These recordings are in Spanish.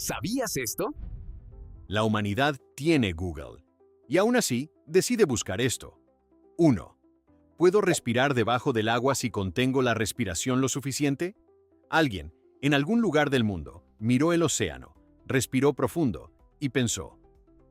¿Sabías esto? La humanidad tiene Google. Y aún así, decide buscar esto. 1. ¿Puedo respirar debajo del agua si contengo la respiración lo suficiente? Alguien, en algún lugar del mundo, miró el océano, respiró profundo y pensó,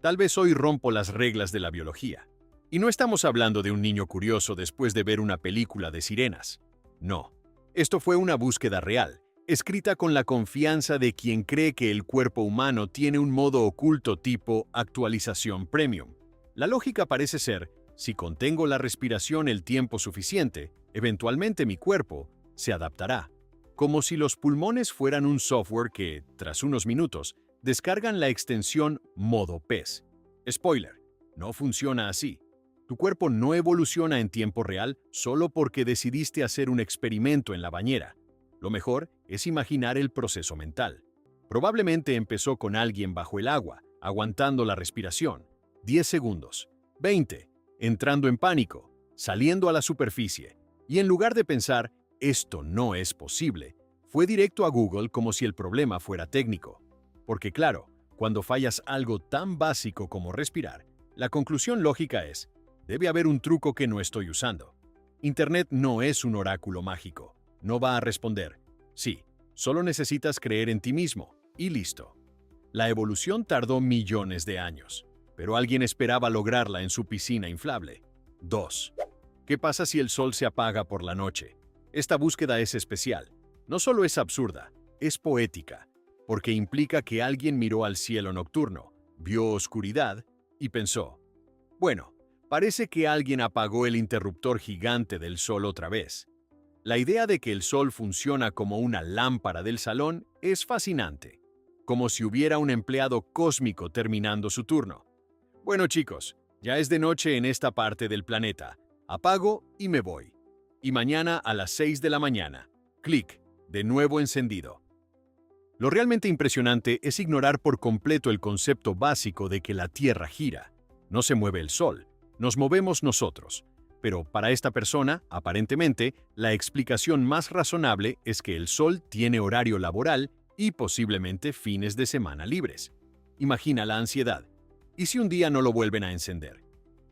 tal vez hoy rompo las reglas de la biología. Y no estamos hablando de un niño curioso después de ver una película de sirenas. No. Esto fue una búsqueda real, escrita con la confianza de quien cree que el cuerpo humano tiene un modo oculto tipo actualización premium. La lógica parece ser, si contengo la respiración el tiempo suficiente, eventualmente mi cuerpo se adaptará. Como si los pulmones fueran un software que, tras unos minutos, descargan la extensión modo pez. Spoiler, no funciona así. Tu cuerpo no evoluciona en tiempo real solo porque decidiste hacer un experimento en la bañera. Lo mejor es imaginar el proceso mental. Probablemente empezó con alguien bajo el agua, aguantando la respiración. 10 segundos, 20, entrando en pánico, saliendo a la superficie. Y en lugar de pensar, esto no es posible, fue directo a Google como si el problema fuera técnico. Porque claro, cuando fallas algo tan básico como respirar, la conclusión lógica es, debe haber un truco que no estoy usando. Internet no es un oráculo mágico. No va a responder. Sí, solo necesitas creer en ti mismo, y listo. La evolución tardó millones de años, pero alguien esperaba lograrla en su piscina inflable. 2. ¿Qué pasa si el sol se apaga por la noche? Esta búsqueda es especial. No solo es absurda, es poética, porque implica que alguien miró al cielo nocturno, vio oscuridad y pensó, bueno, parece que alguien apagó el interruptor gigante del sol otra vez. La idea de que el sol funciona como una lámpara del salón es fascinante, como si hubiera un empleado cósmico terminando su turno. Bueno chicos, ya es de noche en esta parte del planeta. Apago y me voy. Y mañana a las 6 de la mañana. Clic, de nuevo encendido. Lo realmente impresionante es ignorar por completo el concepto básico de que la Tierra gira. No se mueve el sol, nos movemos nosotros. Pero para esta persona, aparentemente, la explicación más razonable es que el sol tiene horario laboral y posiblemente fines de semana libres. Imagina la ansiedad. ¿Y si un día no lo vuelven a encender?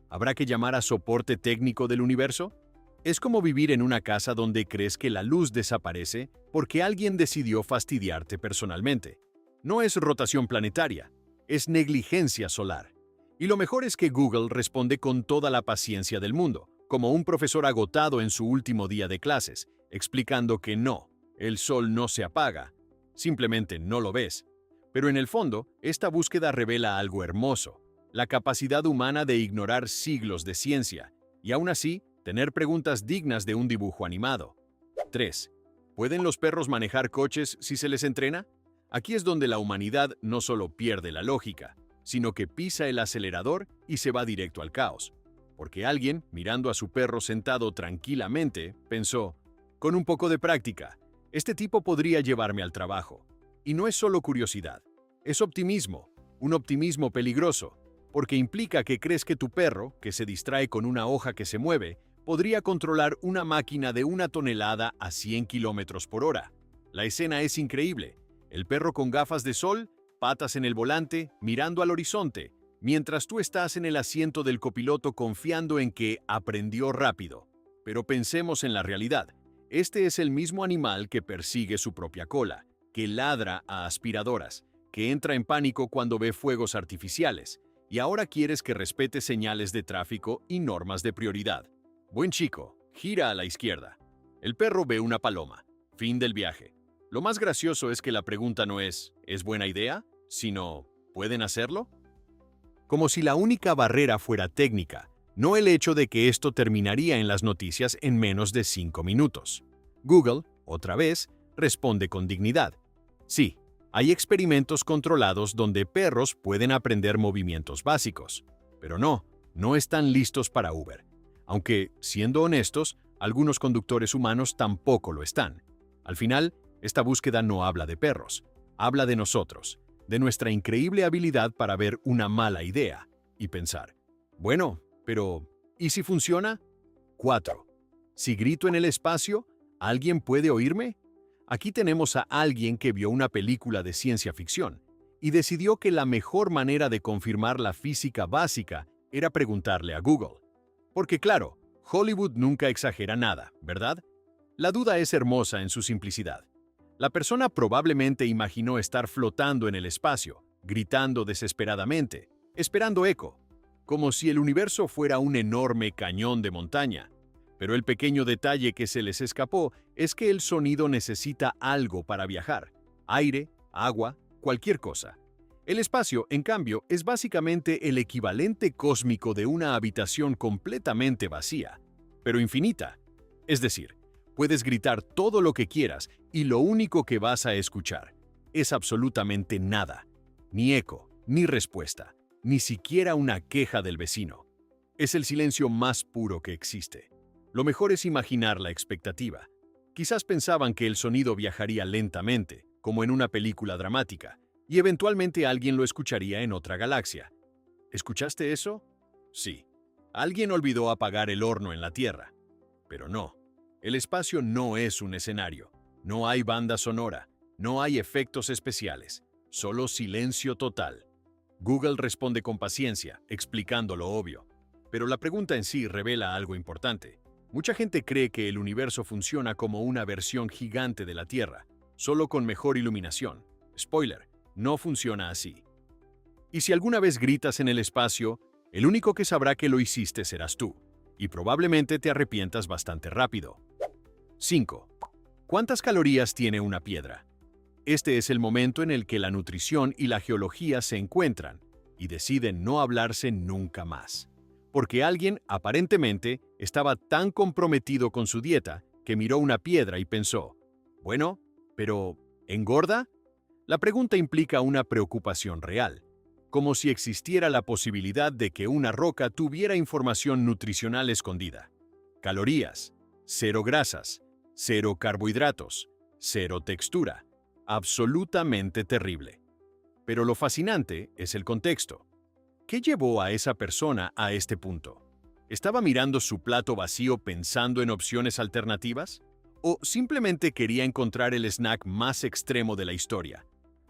¿Habrá que llamar a soporte técnico del universo? Es como vivir en una casa donde crees que la luz desaparece porque alguien decidió fastidiarte personalmente. No es rotación planetaria, es negligencia solar. Y lo mejor es que Google responde con toda la paciencia del mundo, como un profesor agotado en su último día de clases, explicando que no, el sol no se apaga, simplemente no lo ves. Pero en el fondo, esta búsqueda revela algo hermoso, la capacidad humana de ignorar siglos de ciencia, y aún así, tener preguntas dignas de un dibujo animado. 3. ¿Pueden los perros manejar coches si se les entrena? Aquí es donde la humanidad no solo pierde la lógica, sino que pisa el acelerador y se va directo al caos. Porque alguien, mirando a su perro sentado tranquilamente, pensó, con un poco de práctica, este tipo podría llevarme al trabajo. Y no es solo curiosidad, es optimismo, un optimismo peligroso, porque implica que crees que tu perro, que se distrae con una hoja que se mueve, podría controlar una máquina de 1 tonelada a 100 kilómetros por hora. La escena es increíble. El perro con gafas de sol, patas en el volante, mirando al horizonte, mientras tú estás en el asiento del copiloto confiando en que aprendió rápido. Pero pensemos en la realidad. Este es el mismo animal que persigue su propia cola, que ladra a aspiradoras, que entra en pánico cuando ve fuegos artificiales, y ahora quieres que respete señales de tráfico y normas de prioridad. Buen chico, gira a la izquierda. El perro ve una paloma. Fin del viaje. Lo más gracioso es que la pregunta no ¿es buena idea?, sino ¿pueden hacerlo? Como si la única barrera fuera técnica, no el hecho de que esto terminaría en las noticias en menos de 5 minutos. Google, otra vez, responde con dignidad. Sí, hay experimentos controlados donde perros pueden aprender movimientos básicos, pero no están listos para Uber. Aunque, siendo honestos, algunos conductores humanos tampoco lo están. Al final, esta búsqueda no habla de perros, habla de nosotros, de nuestra increíble habilidad para ver una mala idea y pensar, bueno, pero ¿y si funciona? 4. Si grito en el espacio, ¿alguien puede oírme? Aquí tenemos a alguien que vio una película de ciencia ficción y decidió que la mejor manera de confirmar la física básica era preguntarle a Google. Porque claro, Hollywood nunca exagera nada, ¿verdad? La duda es hermosa en su simplicidad. La persona probablemente imaginó estar flotando en el espacio, gritando desesperadamente, esperando eco, como si el universo fuera un enorme cañón de montaña. Pero el pequeño detalle que se les escapó es que el sonido necesita algo para viajar: aire, agua, cualquier cosa. El espacio, en cambio, es básicamente el equivalente cósmico de una habitación completamente vacía, pero infinita. Es decir, puedes gritar todo lo que quieras y lo único que vas a escuchar es absolutamente nada. Ni eco, ni respuesta, ni siquiera una queja del vecino. Es el silencio más puro que existe. Lo mejor es imaginar la expectativa. Quizás pensaban que el sonido viajaría lentamente, como en una película dramática, y eventualmente alguien lo escucharía en otra galaxia. ¿Escuchaste eso? Sí. Alguien olvidó apagar el horno en la Tierra. Pero no. El espacio no es un escenario. No hay banda sonora. No hay efectos especiales. Solo silencio total. Google responde con paciencia, explicando lo obvio. Pero la pregunta en sí revela algo importante. Mucha gente cree que el universo funciona como una versión gigante de la Tierra, solo con mejor iluminación. Spoiler, no funciona así. Y si alguna vez gritas en el espacio, el único que sabrá que lo hiciste serás tú, y probablemente te arrepientas bastante rápido. 5. ¿Cuántas calorías tiene una piedra? Este es el momento en el que la nutrición y la geología se encuentran y deciden no hablarse nunca más. Porque alguien, aparentemente, estaba tan comprometido con su dieta que miró una piedra y pensó: bueno, pero ¿engorda? La pregunta implica una preocupación real, como si existiera la posibilidad de que una roca tuviera información nutricional escondida. Calorías, 0 grasas, 0 carbohidratos, 0 textura. Absolutamente terrible. Pero lo fascinante es el contexto. ¿Qué llevó a esa persona a este punto? ¿Estaba mirando su plato vacío pensando en opciones alternativas? ¿O simplemente quería encontrar el snack más extremo de la historia?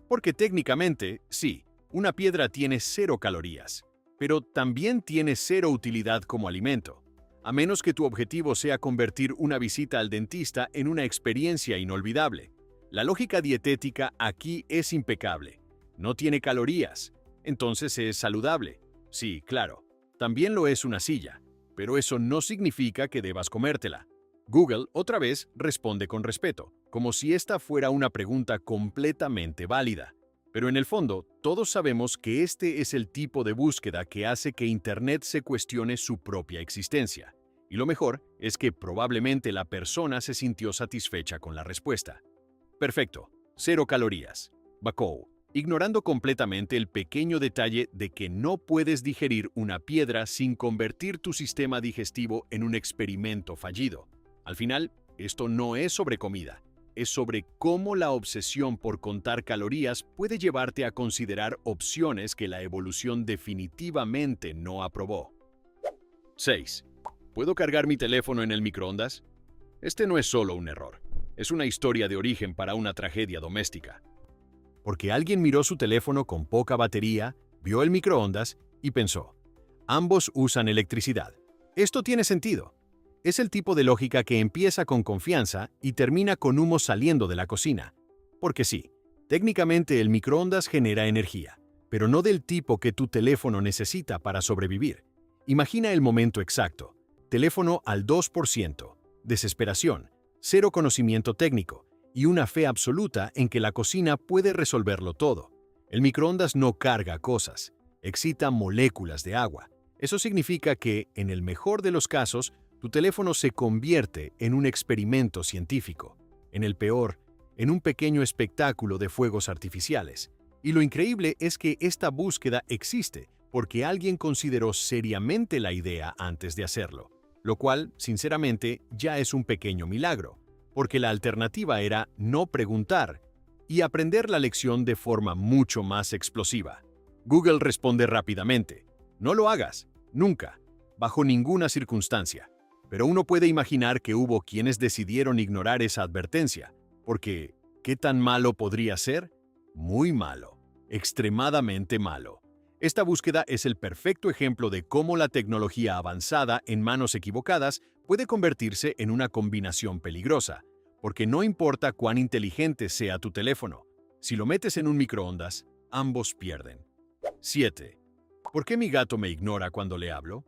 Porque técnicamente, sí, una piedra tiene 0 calorías, pero también tiene 0 utilidad como alimento, a menos que tu objetivo sea convertir una visita al dentista en una experiencia inolvidable. La lógica dietética aquí es impecable. No tiene calorías, entonces es saludable. Sí, claro, también lo es una silla, pero eso no significa que debas comértela. Google, otra vez, responde con respeto, como si esta fuera una pregunta completamente válida. Pero en el fondo, todos sabemos que este es el tipo de búsqueda que hace que Internet se cuestione su propia existencia. Y lo mejor es que probablemente la persona se sintió satisfecha con la respuesta. Perfecto, 0 calorías. Bakou, ignorando completamente el pequeño detalle de que no puedes digerir una piedra sin convertir tu sistema digestivo en un experimento fallido. Al final, esto no es sobre comida, es sobre cómo la obsesión por contar calorías puede llevarte a considerar opciones que la evolución definitivamente no aprobó. 6. ¿Puedo cargar mi teléfono en el microondas? Este no es solo un error, es una historia de origen para una tragedia doméstica. Porque alguien miró su teléfono con poca batería, vio el microondas y pensó: ambos usan electricidad. Esto tiene sentido. Es el tipo de lógica que empieza con confianza y termina con humo saliendo de la cocina. Porque sí, técnicamente el microondas genera energía, pero no del tipo que tu teléfono necesita para sobrevivir. Imagina el momento exacto. Teléfono al 2%, desesperación, 0 conocimiento técnico y una fe absoluta en que la cocina puede resolverlo todo. El microondas no carga cosas, excita moléculas de agua. Eso significa que, en el mejor de los casos, tu teléfono se convierte en un experimento científico. En el peor, en un pequeño espectáculo de fuegos artificiales. Y lo increíble es que esta búsqueda existe porque alguien consideró seriamente la idea antes de hacerlo. Lo cual, sinceramente, ya es un pequeño milagro, porque la alternativa era no preguntar y aprender la lección de forma mucho más explosiva. Google responde rápidamente: no lo hagas, nunca, bajo ninguna circunstancia. Pero uno puede imaginar que hubo quienes decidieron ignorar esa advertencia, porque ¿qué tan malo podría ser? Muy malo. extremadamente malo. Esta búsqueda es el perfecto ejemplo de cómo la tecnología avanzada en manos equivocadas puede convertirse en una combinación peligrosa, porque no importa cuán inteligente sea tu teléfono, si lo metes en un microondas, ambos pierden. 7. ¿Por qué mi gato me ignora cuando le hablo?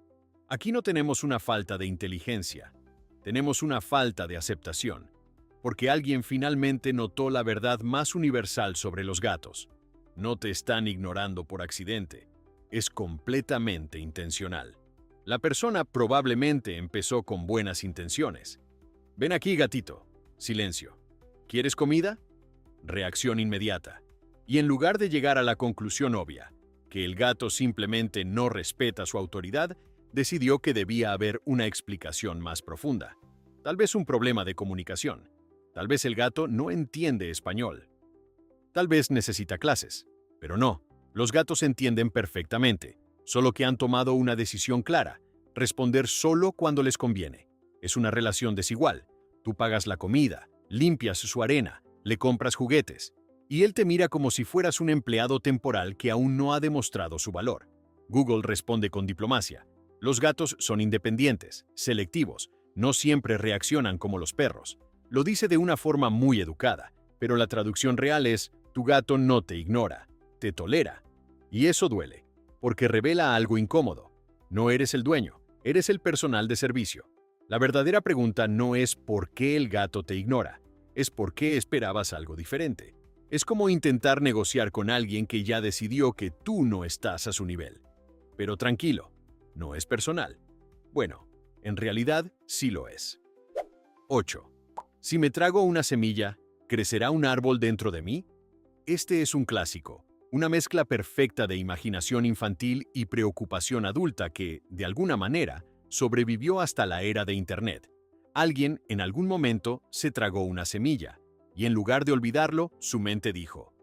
Aquí no tenemos una falta de inteligencia, tenemos una falta de aceptación, porque alguien finalmente notó la verdad más universal sobre los gatos. No te están ignorando por accidente, es completamente intencional. La persona probablemente empezó con buenas intenciones. Ven aquí, gatito. Silencio. ¿Quieres comida? Reacción inmediata. Y en lugar de llegar a la conclusión obvia, que el gato simplemente no respeta su autoridad, decidió que debía haber una explicación más profunda. Tal vez un problema de comunicación. Tal vez el gato no entiende español. Tal vez necesita clases. Pero no, los gatos entienden perfectamente, solo que han tomado una decisión clara: responder solo cuando les conviene. Es una relación desigual. Tú pagas la comida, limpias su arena, le compras juguetes, y él te mira como si fueras un empleado temporal que aún no ha demostrado su valor. Google responde con diplomacia. Los gatos son independientes, selectivos, no siempre reaccionan como los perros. Lo dice de una forma muy educada, pero la traducción real es: tu gato no te ignora, te tolera. Y eso duele, porque revela algo incómodo. No eres el dueño, eres el personal de servicio. La verdadera pregunta no es por qué el gato te ignora, es por qué esperabas algo diferente. Es como intentar negociar con alguien que ya decidió que tú no estás a su nivel. Pero tranquilo, no es personal. Bueno, en realidad sí lo es. 8. Si me trago una semilla, ¿crecerá un árbol dentro de mí? Este es un clásico, una mezcla perfecta de imaginación infantil y preocupación adulta que, de alguna manera, sobrevivió hasta la era de Internet. Alguien, en algún momento, se tragó una semilla, y en lugar de olvidarlo, su mente dijo: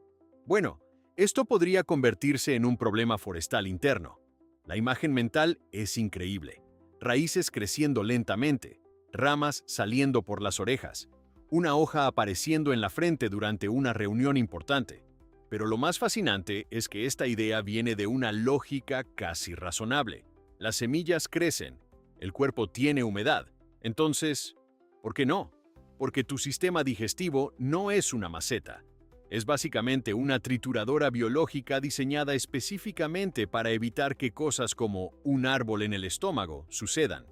bueno, esto podría convertirse en un problema forestal interno. La imagen mental es increíble. Raíces creciendo lentamente, ramas saliendo por las orejas, una hoja apareciendo en la frente durante una reunión importante. Pero lo más fascinante es que esta idea viene de una lógica casi razonable. Las semillas crecen, el cuerpo tiene humedad. Entonces, ¿por qué no? Porque tu sistema digestivo no es una maceta. Es básicamente una trituradora biológica diseñada específicamente para evitar que cosas como un árbol en el estómago sucedan.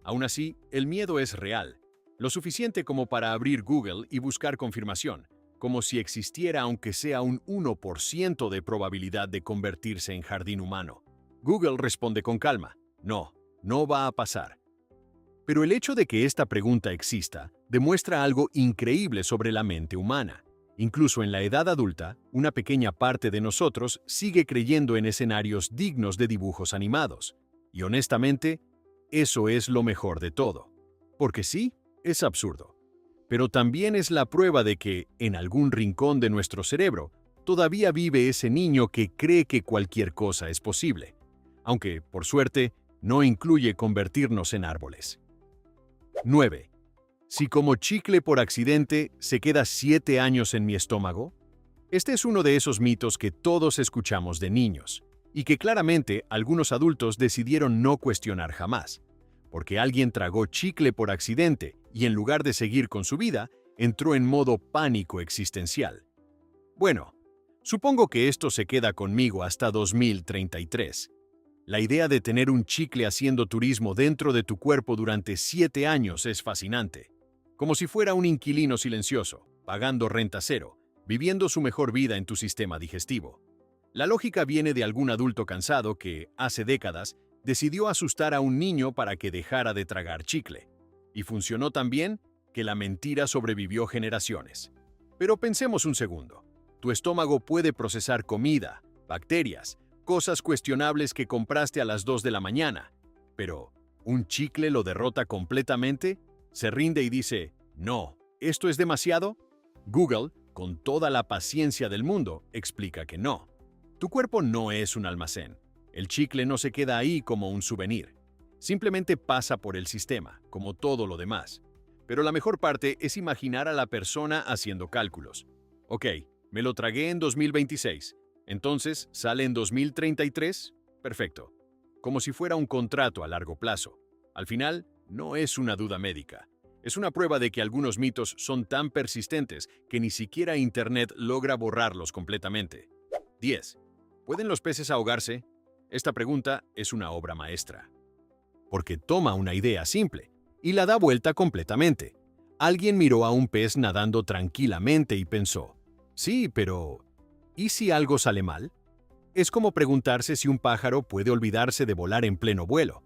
Aún así, el miedo es real, lo suficiente como para abrir Google y buscar confirmación, como si existiera aunque sea un 1% de probabilidad de convertirse en jardín humano. Google responde con calma: no, no va a pasar. Pero el hecho de que esta pregunta exista demuestra algo increíble sobre la mente humana. Incluso en la edad adulta, una pequeña parte de nosotros sigue creyendo en escenarios dignos de dibujos animados. Y honestamente, eso es lo mejor de todo. Porque sí, es absurdo. Pero también es la prueba de que, en algún rincón de nuestro cerebro, todavía vive ese niño que cree que cualquier cosa es posible. Aunque, por suerte, no incluye convertirnos en árboles. 9. Si como chicle por accidente se queda 7 años en mi estómago. Este es uno de esos mitos que todos escuchamos de niños, y que claramente algunos adultos decidieron no cuestionar jamás, porque alguien tragó chicle por accidente y en lugar de seguir con su vida, entró en modo pánico existencial. Bueno, supongo que esto se queda conmigo hasta 2033. La idea de tener un chicle haciendo turismo dentro de tu cuerpo durante 7 años es fascinante. Como si fuera un inquilino silencioso, pagando renta cero, viviendo su mejor vida en tu sistema digestivo. La lógica viene de algún adulto cansado que, hace décadas, decidió asustar a un niño para que dejara de tragar chicle. Y funcionó tan bien que la mentira sobrevivió generaciones. Pero pensemos un segundo. Tu estómago puede procesar comida, bacterias, cosas cuestionables que compraste a las 2 de la mañana. Pero, ¿un chicle lo derrota completamente? ¿Se rinde y dice: no, esto es demasiado? Google, con toda la paciencia del mundo, explica que no. Tu cuerpo no es un almacén. El chicle no se queda ahí como un souvenir. Simplemente pasa por el sistema, como todo lo demás. Pero la mejor parte es imaginar a la persona haciendo cálculos. Ok, me lo tragué en 2026. Entonces, ¿sale en 2033? Perfecto. Como si fuera un contrato a largo plazo. Al final, no es una duda médica. Es una prueba de que algunos mitos son tan persistentes que ni siquiera Internet logra borrarlos completamente. 10. ¿Pueden los peces ahogarse? Esta pregunta es una obra maestra. Porque toma una idea simple y la da vuelta completamente. Alguien miró a un pez nadando tranquilamente y pensó, sí, pero ¿y si algo sale mal? Es como preguntarse si un pájaro puede olvidarse de volar en pleno vuelo.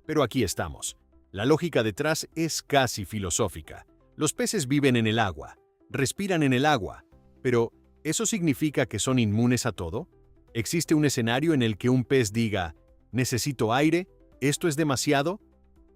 Pero aquí estamos. La lógica detrás es casi filosófica. Los peces viven en el agua, respiran en el agua, pero ¿eso significa que son inmunes a todo? ¿Existe un escenario en el que un pez diga, necesito aire, esto es demasiado?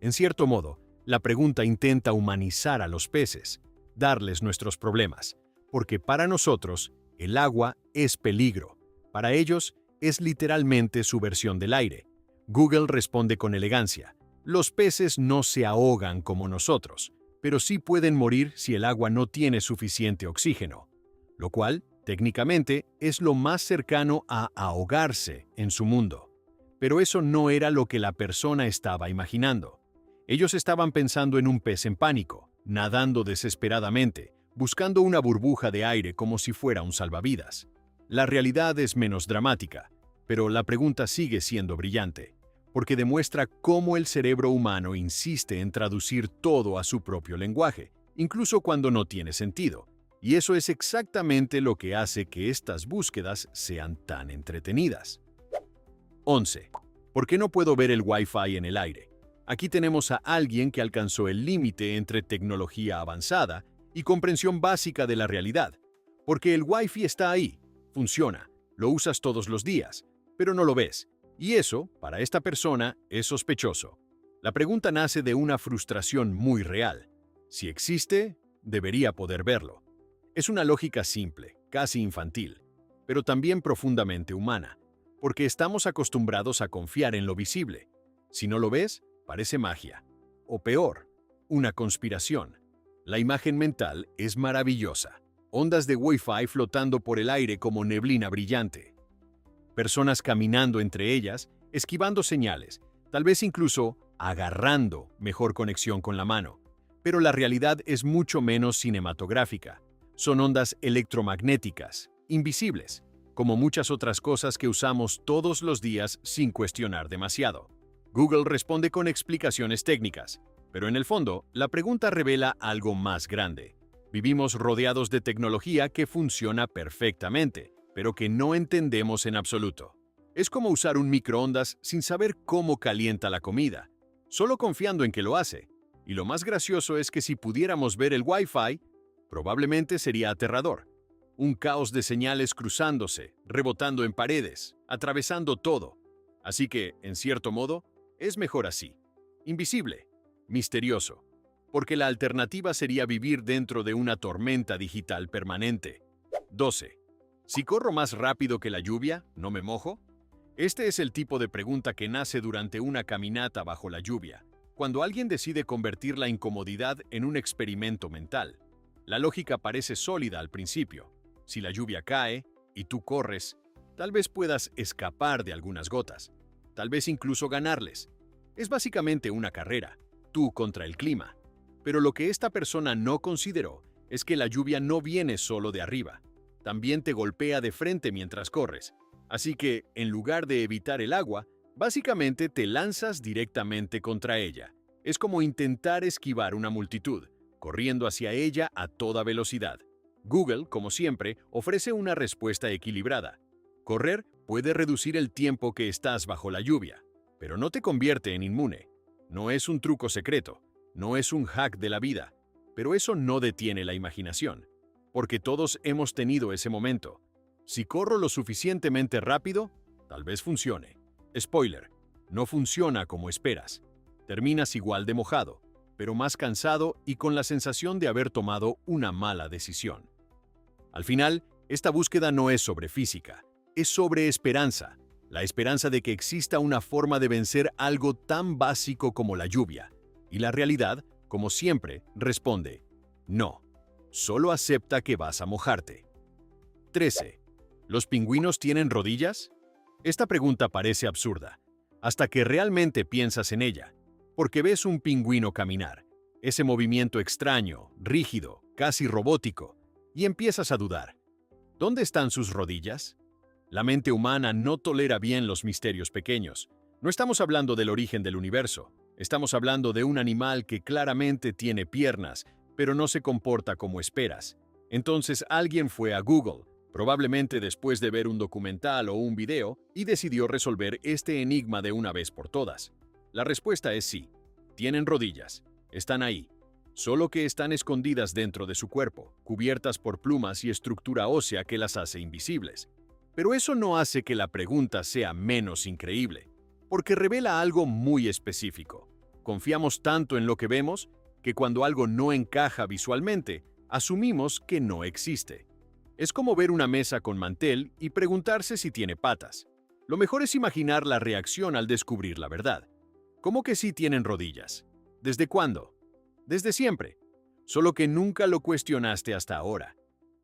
En cierto modo, la pregunta intenta humanizar a los peces, darles nuestros problemas, porque para nosotros, el agua es peligro. Para ellos, es literalmente su versión del aire. Google responde con elegancia. Los peces no se ahogan como nosotros, pero sí pueden morir si el agua no tiene suficiente oxígeno, lo cual, técnicamente, es lo más cercano a ahogarse en su mundo. Pero eso no era lo que la persona estaba imaginando. Ellos estaban pensando en un pez en pánico, nadando desesperadamente, buscando una burbuja de aire como si fuera un salvavidas. La realidad es menos dramática, pero la pregunta sigue siendo brillante, porque demuestra cómo el cerebro humano insiste en traducir todo a su propio lenguaje, incluso cuando no tiene sentido. Y eso es exactamente lo que hace que estas búsquedas sean tan entretenidas. 11. ¿Por qué no puedo ver el Wi-Fi en el aire? Aquí tenemos a alguien que alcanzó el límite entre tecnología avanzada y comprensión básica de la realidad, porque el Wi-Fi está ahí, funciona, lo usas todos los días, pero no lo ves, y eso, para esta persona, es sospechoso. La pregunta nace de una frustración muy real. Si existe, debería poder verlo. Es una lógica simple, casi infantil, pero también profundamente humana, porque estamos acostumbrados a confiar en lo visible. Si no lo ves, parece magia. O peor, una conspiración. La imagen mental es maravillosa. Ondas de Wi-Fi flotando por el aire como neblina brillante. Personas caminando entre ellas, esquivando señales, tal vez incluso agarrando mejor conexión con la mano. Pero la realidad es mucho menos cinematográfica. Son ondas electromagnéticas, invisibles, como muchas otras cosas que usamos todos los días sin cuestionar demasiado. Google responde con explicaciones técnicas, pero en el fondo, la pregunta revela algo más grande. Vivimos rodeados de tecnología que funciona perfectamente, pero que no entendemos en absoluto. Es como usar un microondas sin saber cómo calienta la comida, solo confiando en que lo hace. Y lo más gracioso es que si pudiéramos ver el Wi-Fi, probablemente sería aterrador. Un caos de señales cruzándose, rebotando en paredes, atravesando todo. Así que, en cierto modo, es mejor así. Invisible, misterioso. Porque la alternativa sería vivir dentro de una tormenta digital permanente. 12. ¿Si corro más rápido que la lluvia, no me mojo? Este es el tipo de pregunta que nace durante una caminata bajo la lluvia, cuando alguien decide convertir la incomodidad en un experimento mental. La lógica parece sólida al principio. Si la lluvia cae y tú corres, tal vez puedas escapar de algunas gotas, tal vez incluso ganarles. Es básicamente una carrera, tú contra el clima. Pero lo que esta persona no consideró es que la lluvia no viene solo de arriba, también te golpea de frente mientras corres. Así que, en lugar de evitar el agua, básicamente te lanzas directamente contra ella. Es como intentar esquivar una multitud, corriendo hacia ella a toda velocidad. Google, como siempre, ofrece una respuesta equilibrada. Correr puede reducir el tiempo que estás bajo la lluvia, pero no te convierte en inmune. No es un truco secreto, no es un hack de la vida, pero eso no detiene la imaginación, porque todos hemos tenido ese momento. Si corro lo suficientemente rápido, tal vez funcione. Spoiler, no funciona como esperas. Terminas igual de mojado, pero más cansado y con la sensación de haber tomado una mala decisión. Al final, esta búsqueda no es sobre física, es sobre esperanza. La esperanza de que exista una forma de vencer algo tan básico como la lluvia. Y la realidad, como siempre, responde, no, solo acepta que vas a mojarte. 13. ¿Los pingüinos tienen rodillas? Esta pregunta parece absurda, hasta que realmente piensas en ella, porque ves un pingüino caminar, ese movimiento extraño, rígido, casi robótico, y empiezas a dudar. ¿Dónde están sus rodillas? La mente humana no tolera bien los misterios pequeños. No estamos hablando del origen del universo, estamos hablando de un animal que claramente tiene piernas, pero no se comporta como esperas. Entonces alguien fue a Google, probablemente después de ver un documental o un video, y decidió resolver este enigma de una vez por todas. La respuesta es sí. Tienen rodillas. Están ahí. Solo que están escondidas dentro de su cuerpo, cubiertas por plumas y estructura ósea que las hace invisibles. Pero eso no hace que la pregunta sea menos increíble, porque revela algo muy específico. Confiamos tanto en lo que vemos que cuando algo no encaja visualmente, asumimos que no existe. Es como ver una mesa con mantel y preguntarse si tiene patas. Lo mejor es imaginar la reacción al descubrir la verdad. ¿Cómo que sí tienen rodillas? ¿Desde cuándo? Desde siempre. Solo que nunca lo cuestionaste hasta ahora.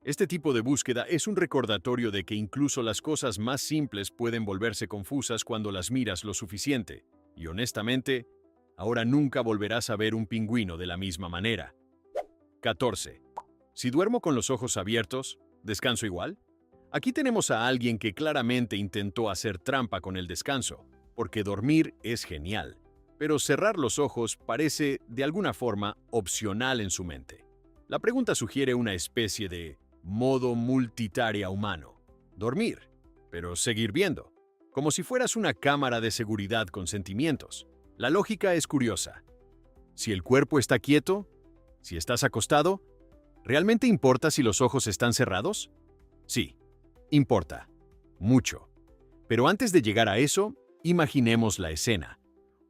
Este tipo de búsqueda es un recordatorio de que incluso las cosas más simples pueden volverse confusas cuando las miras lo suficiente. Y honestamente, ahora nunca volverás a ver un pingüino de la misma manera. 14. Si duermo con los ojos abiertos, ¿descanso igual? Aquí tenemos a alguien que claramente intentó hacer trampa con el descanso, porque dormir es genial, pero cerrar los ojos parece, de alguna forma, opcional en su mente. La pregunta sugiere una especie de modo multitarea humano. Dormir, pero seguir viendo, como si fueras una cámara de seguridad con sentimientos. La lógica es curiosa. Si el cuerpo está quieto, si estás acostado, ¿realmente importa si los ojos están cerrados? Sí, importa. Mucho. Pero antes de llegar a eso, imaginemos la escena.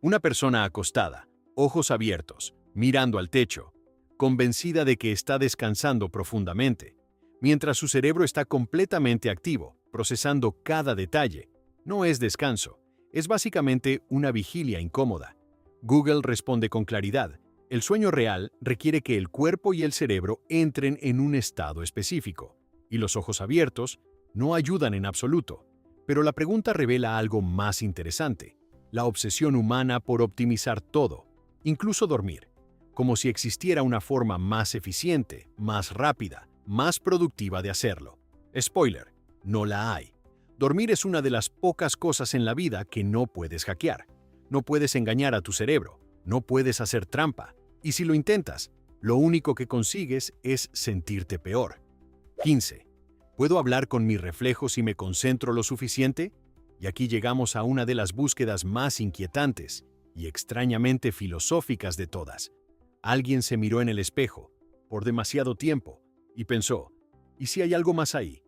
Una persona acostada, ojos abiertos, mirando al techo, convencida de que está descansando profundamente, mientras su cerebro está completamente activo, procesando cada detalle. No es descanso, es básicamente una vigilia incómoda. Google responde con claridad. El sueño real requiere que el cuerpo y el cerebro entren en un estado específico, y los ojos abiertos no ayudan en absoluto. Pero la pregunta revela algo más interesante: la obsesión humana por optimizar todo, incluso dormir, como si existiera una forma más eficiente, más rápida, más productiva de hacerlo. Spoiler, no la hay. Dormir es una de las pocas cosas en la vida que no puedes hackear. No puedes engañar a tu cerebro, no puedes hacer trampa, y si lo intentas, lo único que consigues es sentirte peor. 15. ¿Puedo hablar con mis reflejos si me concentro lo suficiente? Y aquí llegamos a una de las búsquedas más inquietantes y extrañamente filosóficas de todas. Alguien se miró en el espejo, por demasiado tiempo, y pensó, ¿y si hay algo más ahí?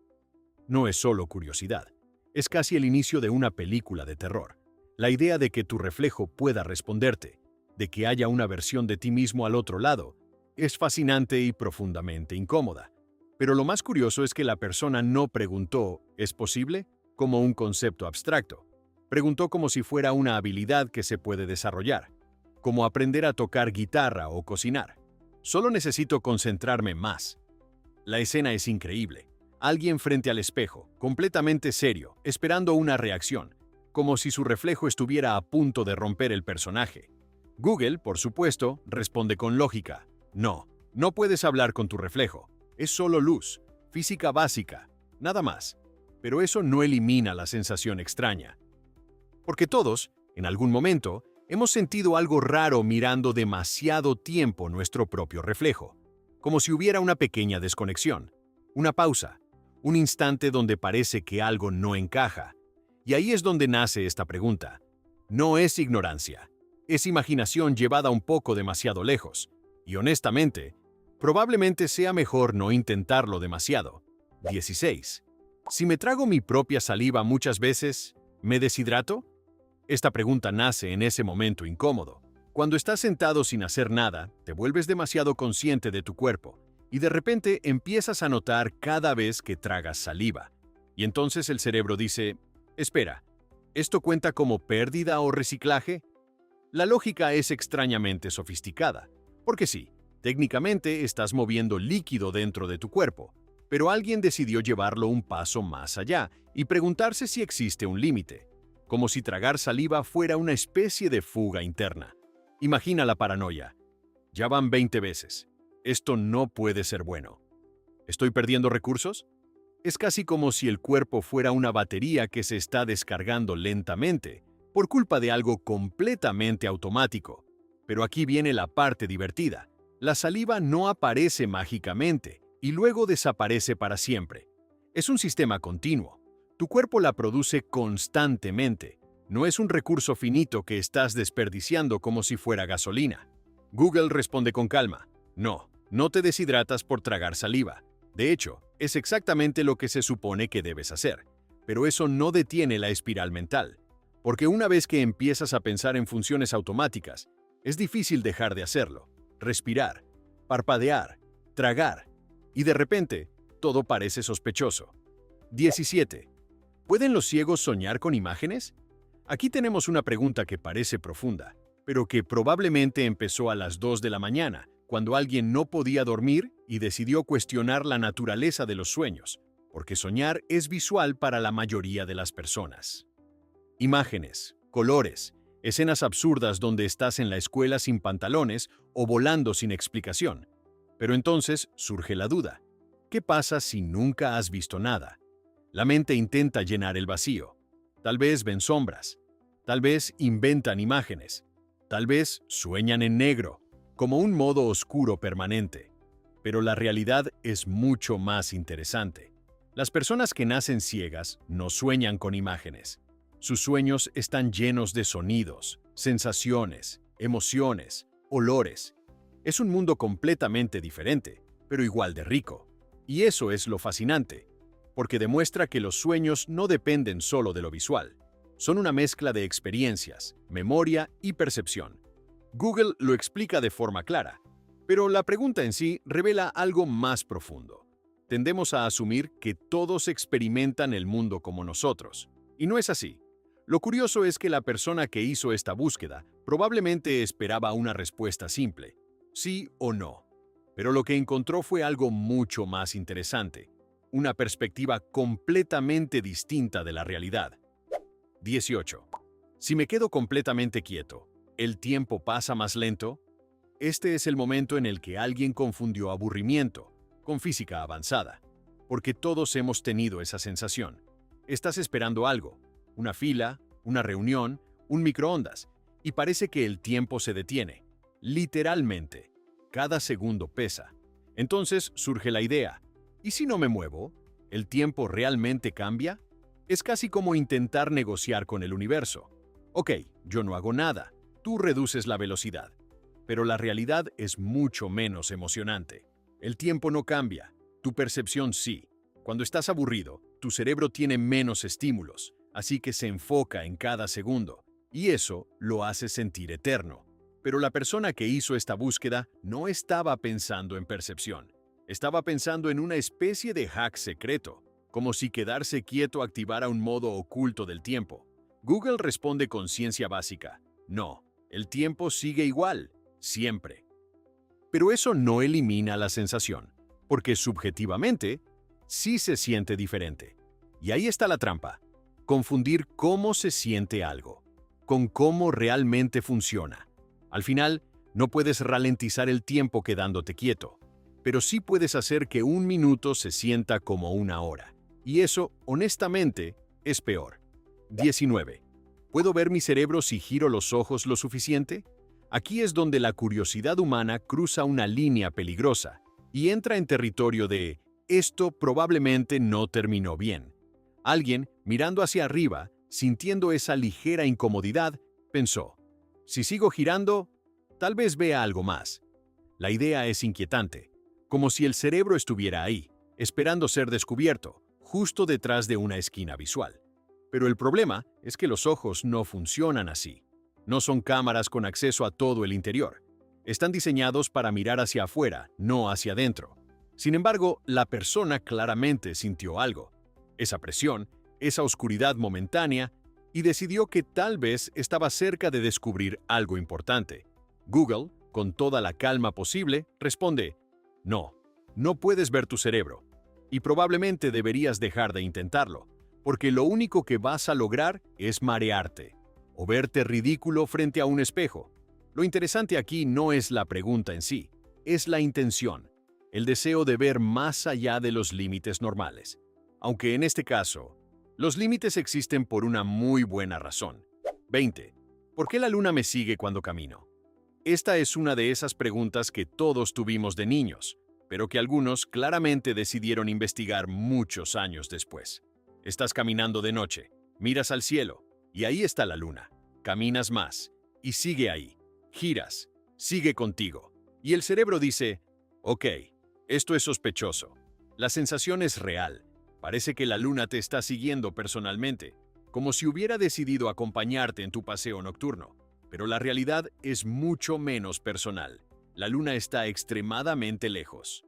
No es solo curiosidad, es casi el inicio de una película de terror. La idea de que tu reflejo pueda responderte, de que haya una versión de ti mismo al otro lado, es fascinante y profundamente incómoda. Pero lo más curioso es que la persona no preguntó, ¿es posible?, como un concepto abstracto. Preguntó como si fuera una habilidad que se puede desarrollar, como aprender a tocar guitarra o cocinar. Solo necesito concentrarme más. La escena es increíble. Alguien frente al espejo, completamente serio, esperando una reacción, como si su reflejo estuviera a punto de romper el personaje. Google, por supuesto, responde con lógica. No, no puedes hablar con tu reflejo. Es solo luz, física básica, nada más. Pero eso no elimina la sensación extraña. Porque todos, en algún momento, hemos sentido algo raro mirando demasiado tiempo nuestro propio reflejo, como si hubiera una pequeña desconexión, una pausa, un instante donde parece que algo no encaja. Y ahí es donde nace esta pregunta. No es ignorancia, es imaginación llevada un poco demasiado lejos. Y honestamente, probablemente sea mejor no intentarlo demasiado. 16. Si me trago mi propia saliva muchas veces, ¿me deshidrato? Esta pregunta nace en ese momento incómodo. Cuando estás sentado sin hacer nada, te vuelves demasiado consciente de tu cuerpo y de repente empiezas a notar cada vez que tragas saliva. Y entonces el cerebro dice, espera, ¿esto cuenta como pérdida o reciclaje? La lógica es extrañamente sofisticada, porque sí, técnicamente estás moviendo líquido dentro de tu cuerpo, Pero alguien decidió llevarlo un paso más allá y preguntarse si existe un límite, como si tragar saliva fuera una especie de fuga interna. Imagina la paranoia. Ya van 20 veces. Esto no puede ser bueno. ¿Estoy perdiendo recursos? Es casi como si el cuerpo fuera una batería que se está descargando lentamente, por culpa de algo completamente automático. Pero aquí viene la parte divertida. La saliva no aparece mágicamente y luego desaparece para siempre. Es un sistema continuo. Tu cuerpo la produce constantemente. No es un recurso finito que estás desperdiciando como si fuera gasolina. Google responde con calma. No, no te deshidratas por tragar saliva. De hecho, es exactamente lo que se supone que debes hacer. Pero eso no detiene la espiral mental. Porque una vez que empiezas a pensar en funciones automáticas, es difícil dejar de hacerlo. Respirar, parpadear, tragar. Y de repente, todo parece sospechoso. 17. ¿Pueden los ciegos soñar con imágenes? Aquí tenemos una pregunta que parece profunda, pero que probablemente empezó a las 2 de la mañana, cuando alguien no podía dormir y decidió cuestionar la naturaleza de los sueños, porque soñar es visual para la mayoría de las personas. Imágenes, colores, escenas absurdas donde estás en la escuela sin pantalones o volando sin explicación. Pero entonces surge la duda. ¿Qué pasa si nunca has visto nada? La mente intenta llenar el vacío. Tal vez ven sombras. Tal vez inventan imágenes. Tal vez sueñan en negro, como un modo oscuro permanente. Pero la realidad es mucho más interesante. Las personas que nacen ciegas no sueñan con imágenes. Sus sueños están llenos de sonidos, sensaciones, emociones, olores. Es un mundo completamente diferente, pero igual de rico. Y eso es lo fascinante, porque demuestra que los sueños no dependen solo de lo visual. Son una mezcla de experiencias, memoria y percepción. Google lo explica de forma clara, pero la pregunta en sí revela algo más profundo. Tendemos a asumir que todos experimentan el mundo como nosotros, y no es así. Lo curioso es que la persona que hizo esta búsqueda probablemente esperaba una respuesta simple, sí o no. Pero lo que encontró fue algo mucho más interesante, una perspectiva completamente distinta de la realidad. 18. Si me quedo completamente quieto, ¿el tiempo pasa más lento? Este es el momento en el que alguien confundió aburrimiento con física avanzada, porque todos hemos tenido esa sensación. Estás esperando algo, una fila, una reunión, un microondas, y parece que el tiempo se detiene. Literalmente, cada segundo pesa. Entonces surge la idea, ¿y si no me muevo? ¿El tiempo realmente cambia? Es casi como intentar negociar con el universo. Ok, yo no hago nada, tú reduces la velocidad. Pero la realidad es mucho menos emocionante. El tiempo no cambia, tu percepción sí. Cuando estás aburrido, tu cerebro tiene menos estímulos, así que se enfoca en cada segundo, y eso lo hace sentir eterno. Pero la persona que hizo esta búsqueda no estaba pensando en percepción. Estaba pensando en una especie de hack secreto, como si quedarse quieto activara un modo oculto del tiempo. Google responde con ciencia básica. No, el tiempo sigue igual, siempre. Pero eso no elimina la sensación, porque subjetivamente sí se siente diferente. Y ahí está la trampa. Confundir cómo se siente algo con cómo realmente funciona. Al final, no puedes ralentizar el tiempo quedándote quieto, pero sí puedes hacer que un minuto se sienta como una hora. Y eso, honestamente, es peor. 19. ¿Puedo ver mi cerebro si giro los ojos lo suficiente? Aquí es donde la curiosidad humana cruza una línea peligrosa y entra en territorio de «esto probablemente no terminó bien». Alguien, mirando hacia arriba, sintiendo esa ligera incomodidad, pensó, si sigo girando, tal vez vea algo más. La idea es inquietante, como si el cerebro estuviera ahí, esperando ser descubierto, justo detrás de una esquina visual. Pero el problema es que los ojos no funcionan así. No son cámaras con acceso a todo el interior. Están diseñados para mirar hacia afuera, no hacia adentro. Sin embargo, la persona claramente sintió algo. Esa presión, esa oscuridad momentánea, y decidió que tal vez estaba cerca de descubrir algo importante. Google, con toda la calma posible, responde, no, no puedes ver tu cerebro. Y probablemente deberías dejar de intentarlo, porque lo único que vas a lograr es marearte o verte ridículo frente a un espejo. Lo interesante aquí no es la pregunta en sí, es la intención, el deseo de ver más allá de los límites normales. Aunque en este caso, los límites existen por una muy buena razón. 20. ¿Por qué la luna me sigue cuando camino? Esta es una de esas preguntas que todos tuvimos de niños, pero que algunos claramente decidieron investigar muchos años después. Estás caminando de noche, miras al cielo, y ahí está la luna. Caminas más, y sigue ahí. Giras, sigue contigo. Y el cerebro dice, ok, esto es sospechoso. La sensación es real. Parece que la luna te está siguiendo personalmente, como si hubiera decidido acompañarte en tu paseo nocturno. Pero la realidad es mucho menos personal. La luna está extremadamente lejos.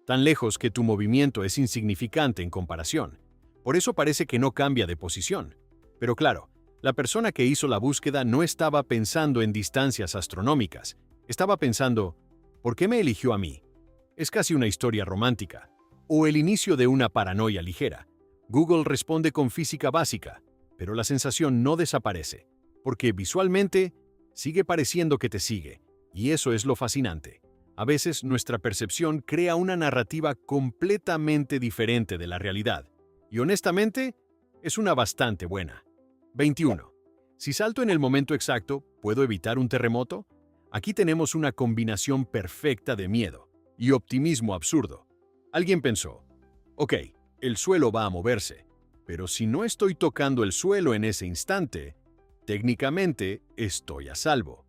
Tan lejos que tu movimiento es insignificante en comparación. Por eso parece que no cambia de posición. Pero claro, la persona que hizo la búsqueda no estaba pensando en distancias astronómicas. Estaba pensando, ¿por qué me eligió a mí? Es casi una historia romántica. O el inicio de una paranoia ligera. Google responde con física básica, pero la sensación no desaparece, porque visualmente sigue pareciendo que te sigue, y eso es lo fascinante. A veces nuestra percepción crea una narrativa completamente diferente de la realidad, y honestamente, es una bastante buena. 21. Si salto en el momento exacto, ¿puedo evitar un terremoto? Aquí tenemos una combinación perfecta de miedo y optimismo absurdo. Alguien pensó, ok, el suelo va a moverse, pero si no estoy tocando el suelo en ese instante, técnicamente estoy a salvo.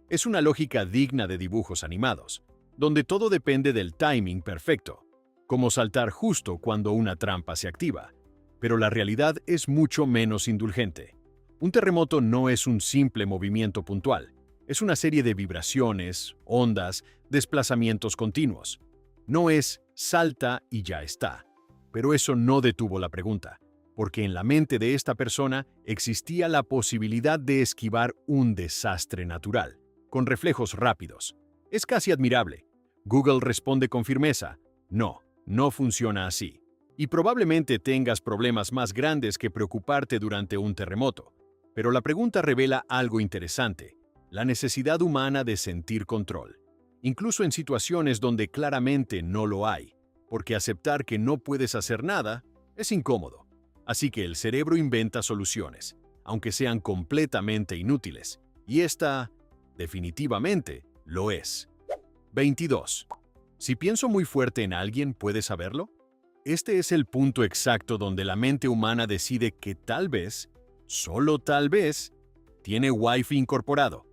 Es una lógica digna de dibujos animados, donde todo depende del timing perfecto, como saltar justo cuando una trampa se activa. Pero la realidad es mucho menos indulgente. Un terremoto no es un simple movimiento puntual, es una serie de vibraciones, ondas, desplazamientos continuos. No es salta y ya está. Pero eso no detuvo la pregunta, porque en la mente de esta persona existía la posibilidad de esquivar un desastre natural, con reflejos rápidos. Es casi admirable. Google responde con firmeza, no, no funciona así. Y probablemente tengas problemas más grandes que preocuparte durante un terremoto. Pero la pregunta revela algo interesante, la necesidad humana de sentir control, incluso en situaciones donde claramente no lo hay, porque aceptar que no puedes hacer nada es incómodo. Así que el cerebro inventa soluciones, aunque sean completamente inútiles, y esta, definitivamente, lo es. 22. Si pienso muy fuerte en alguien, ¿puedes saberlo? Este es el punto exacto donde la mente humana decide que tal vez, solo tal vez, tiene Wi-Fi incorporado.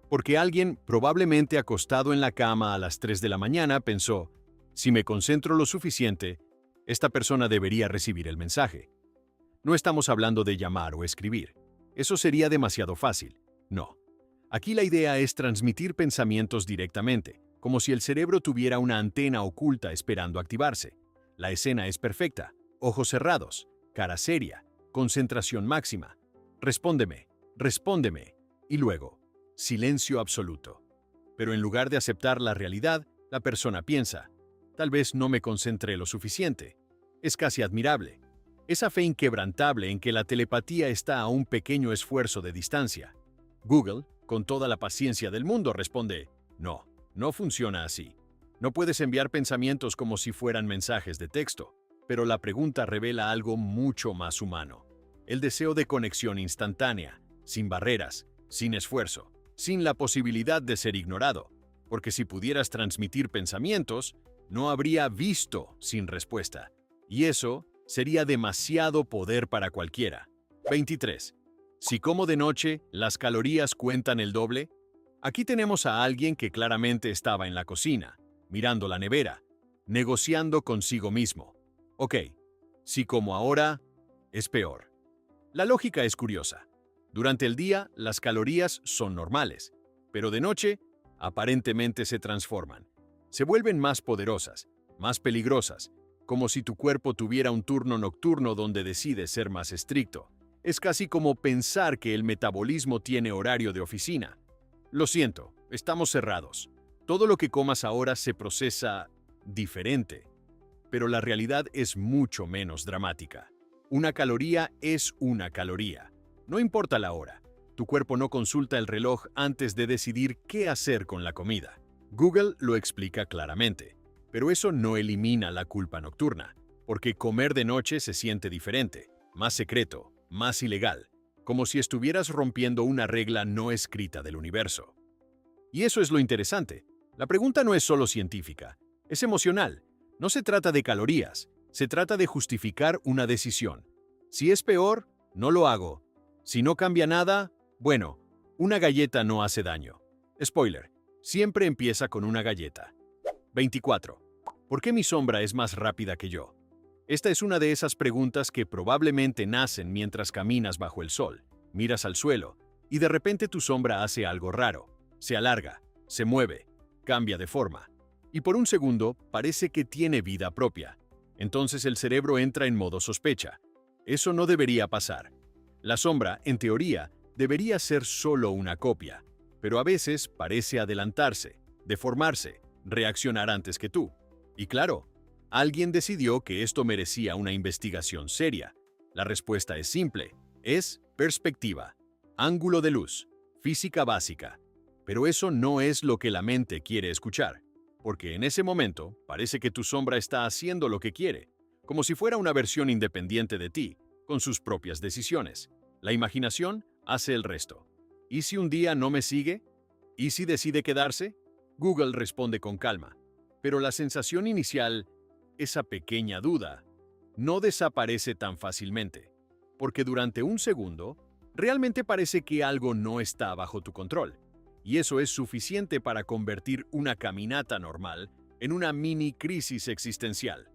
Porque alguien, probablemente acostado en la cama a las 3 de la mañana, pensó, si me concentro lo suficiente, esta persona debería recibir el mensaje. No estamos hablando de llamar o escribir. Eso sería demasiado fácil. No. Aquí la idea es transmitir pensamientos directamente, como si el cerebro tuviera una antena oculta esperando activarse. La escena es perfecta. Ojos cerrados, cara seria, concentración máxima. Respóndeme, respóndeme. Y luego, silencio absoluto. Pero en lugar de aceptar la realidad, la persona piensa, tal vez no me concentré lo suficiente. Es casi admirable. Esa fe inquebrantable en que la telepatía está a un pequeño esfuerzo de distancia. Google, con toda la paciencia del mundo, responde, no, no funciona así. No puedes enviar pensamientos como si fueran mensajes de texto, pero la pregunta revela algo mucho más humano. El deseo de conexión instantánea, sin barreras, sin esfuerzo, sin la posibilidad de ser ignorado, porque si pudieras transmitir pensamientos, no habría visto sin respuesta. Y eso sería demasiado poder para cualquiera. 23. Si como de noche, ¿las calorías cuentan el doble? Aquí tenemos a alguien que claramente estaba en la cocina, mirando la nevera, negociando consigo mismo. Ok, si como ahora, es peor. La lógica es curiosa. Durante el día, las calorías son normales, pero de noche, aparentemente se transforman. Se vuelven más poderosas, más peligrosas, como si tu cuerpo tuviera un turno nocturno donde decide ser más estricto. Es casi como pensar que el metabolismo tiene horario de oficina. Lo siento, estamos cerrados. Todo lo que comas ahora se procesa diferente. pero la realidad es mucho menos dramática. Una caloría es una caloría. No importa la hora. Tu cuerpo no consulta el reloj antes de decidir qué hacer con la comida. Google lo explica claramente, pero eso no elimina la culpa nocturna, porque comer de noche se siente diferente, más secreto, más ilegal, como si estuvieras rompiendo una regla no escrita del universo. Y eso es lo interesante. La pregunta no es solo científica, es emocional. No se trata de calorías, se trata de justificar una decisión. Si es peor, no lo hago. Si no cambia nada, bueno, una galleta no hace daño. Spoiler, siempre empieza con una galleta. 24. ¿Por qué mi sombra es más rápida que yo? Esta es una de esas preguntas que probablemente nacen mientras caminas bajo el sol, miras al suelo, y de repente tu sombra hace algo raro. Se alarga, se mueve, cambia de forma, y por un segundo parece que tiene vida propia. Entonces el cerebro entra en modo sospecha. Eso no debería pasar. La sombra, en teoría, debería ser solo una copia, pero a veces parece adelantarse, deformarse, reaccionar antes que tú. Y claro, alguien decidió que esto merecía una investigación seria. La respuesta es simple, es perspectiva, ángulo de luz, física básica. Pero eso no es lo que la mente quiere escuchar, porque en ese momento parece que tu sombra está haciendo lo que quiere, como si fuera una versión independiente de ti, con sus propias decisiones. La imaginación hace el resto. ¿Y si un día no me sigue? ¿Y si decide quedarse? Google responde con calma, pero la sensación inicial, esa pequeña duda, no desaparece tan fácilmente, porque durante un segundo, realmente parece que algo no está bajo tu control. Y eso es suficiente para convertir una caminata normal en una mini crisis existencial.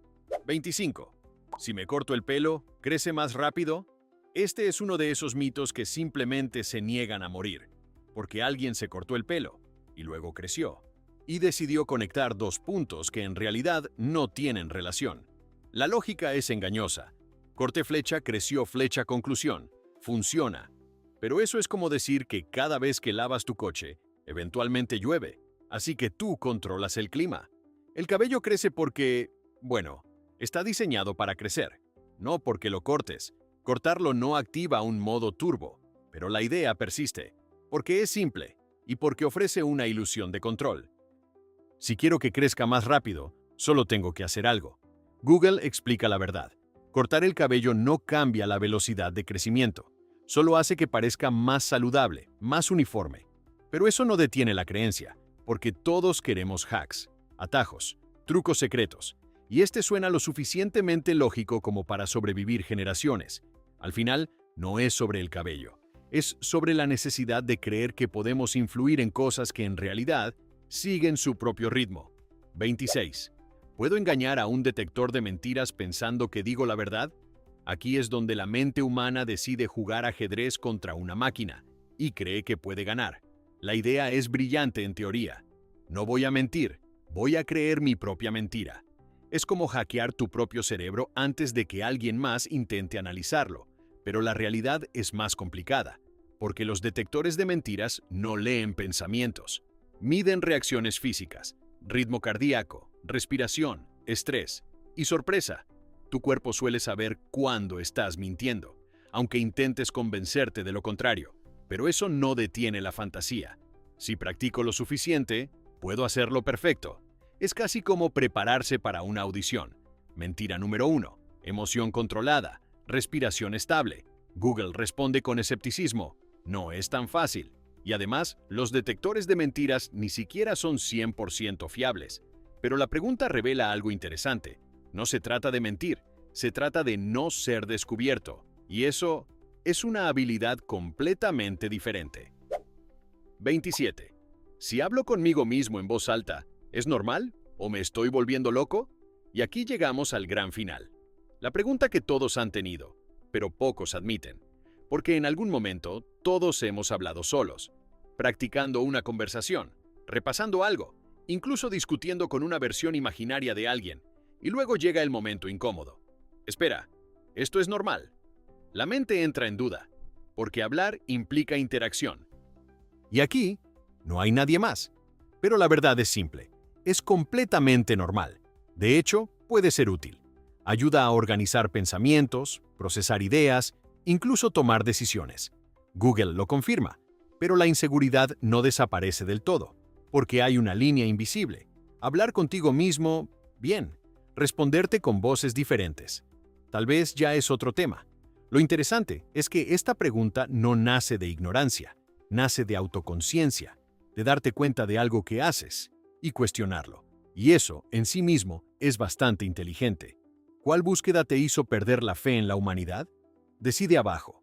25. Si me corto el pelo, ¿crece más rápido? Este es uno de esos mitos que simplemente se niegan a morir, porque alguien se cortó el pelo, y luego creció, y decidió conectar dos puntos que en realidad no tienen relación. La lógica es engañosa. Corté flecha, creció flecha, conclusión. Funciona. Pero eso es como decir que cada vez que lavas tu coche, eventualmente llueve, así que tú controlas el clima. El cabello crece porque, bueno, está diseñado para crecer, no porque lo cortes. Cortarlo no activa un modo turbo, pero la idea persiste, porque es simple y porque ofrece una ilusión de control. Si quiero que crezca más rápido, solo tengo que hacer algo. Google explica la verdad. Cortar el cabello no cambia la velocidad de crecimiento. Solo hace que parezca más saludable, más uniforme. Pero eso no detiene la creencia, porque todos queremos hacks, atajos, trucos secretos, y este suena lo suficientemente lógico como para sobrevivir generaciones. Al final, no es sobre el cabello, es sobre la necesidad de creer que podemos influir en cosas que en realidad siguen su propio ritmo. 26. ¿Puedo engañar a un detector de mentiras pensando que digo la verdad? Aquí es donde la mente humana decide jugar ajedrez contra una máquina y cree que puede ganar. La idea es brillante en teoría. No voy a mentir, voy a creer mi propia mentira. Es como hackear tu propio cerebro antes de que alguien más intente analizarlo, pero la realidad es más complicada, porque los detectores de mentiras no leen pensamientos. Miden reacciones físicas, ritmo cardíaco, respiración, estrés y sorpresa. Tu cuerpo suele saber cuándo estás mintiendo, aunque intentes convencerte de lo contrario, pero eso no detiene la fantasía. Si practico lo suficiente, puedo hacerlo perfecto. Es casi como prepararse para una audición. Mentira número 1. Emoción controlada. Respiración estable. Google responde con escepticismo. No es tan fácil. Y además, los detectores de mentiras ni siquiera son 100% fiables. Pero la pregunta revela algo interesante. No se trata de mentir, se trata de no ser descubierto. Y eso es una habilidad completamente diferente. 27. Si hablo conmigo mismo en voz alta, ¿es normal? ¿O me estoy volviendo loco? Y aquí llegamos al gran final. La pregunta que todos han tenido, pero pocos admiten. Porque en algún momento todos hemos hablado solos, practicando una conversación, repasando algo, incluso discutiendo con una versión imaginaria de alguien, y luego llega el momento incómodo. Espera, ¿esto es normal? La mente entra en duda, porque hablar implica interacción. Y aquí no hay nadie más. Pero la verdad es simple, es completamente normal. De hecho, puede ser útil. Ayuda a organizar pensamientos, procesar ideas, incluso tomar decisiones. Google lo confirma, pero la inseguridad no desaparece del todo, porque hay una línea invisible. Hablar contigo mismo, bien. Responderte con voces diferentes. Tal vez ya es otro tema. Lo interesante es que esta pregunta no nace de ignorancia, nace de autoconciencia, de darte cuenta de algo que haces y cuestionarlo. Y eso, en sí mismo, es bastante inteligente. ¿Cuál búsqueda te hizo perder la fe en la humanidad? Decide abajo.